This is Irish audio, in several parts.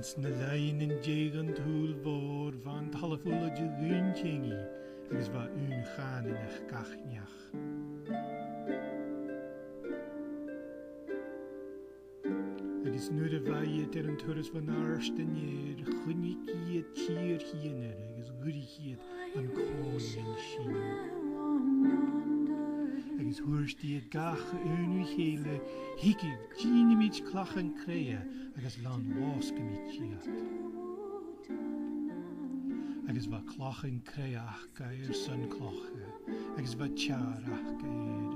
na lain in jagan túl bór van talafúla de gúntingi agus bha ún chaninach gachneach. Agus nuair a bhaid an turas van arstanéir chunig iad tír híanar agus gurichiad an cóin sin. Agus thuirstiad gacha únú chéile hiigh dínimid clachan créa agus lán láscamid siad. Agus bha clachan créach gair san clocha agus bha tearach gair.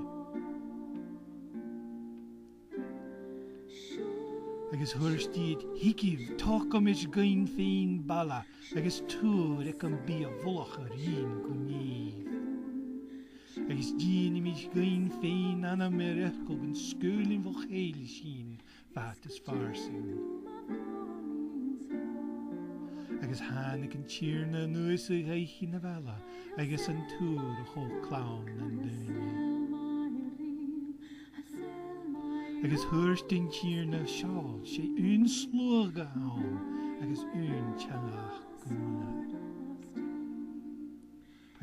Agus thuirstiad hiigh tácamid gain féin balla agus túr ag an bí a bholachar rín go níomh. Agus dínimid gain féin anna merech go an scúlinn bhil chéile sin bhat is farsin. Agus hánig an tíirna nuas a réichi na bhela agus an túr a chó clán an dúine. Agus thuirstin tíirna seáil sé ún slóga ann agus ún teanach gúna.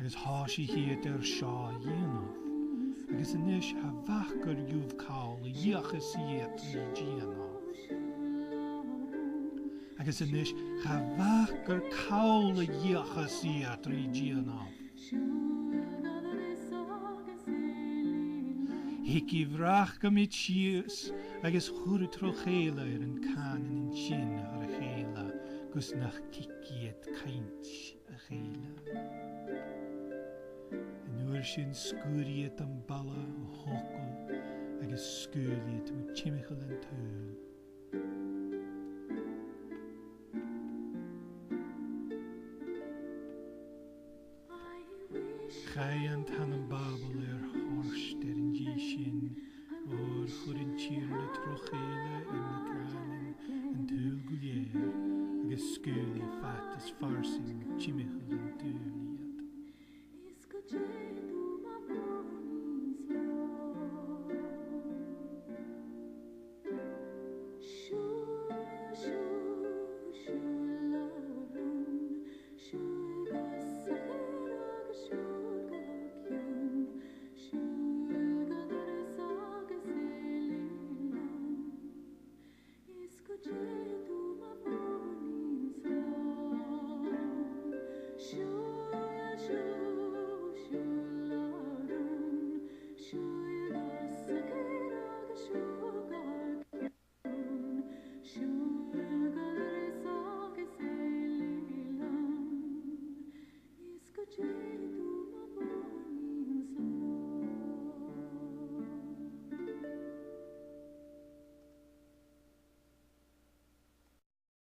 Agus háisi hiad seo dhéanamh, agus inis ha bhachar dúmh cáil a dheachas iad trí díanamh. Agus inis ha bhachar cáil a dheachas iad trí díanamh. Hiigh bhrach go mid sios agus chuir tro chéile an canan in sin ar a chéile gus nach ciciad caint a chéile. Nuair sin scúriad an balla ó hócail agus scúliad mu tíimichail an túil. Chai an tan an babal thorst an dí sin o'r chur an tíirna trochéile in na cranin an túil go léir agus scúli fat is farsin tíimichail an túil.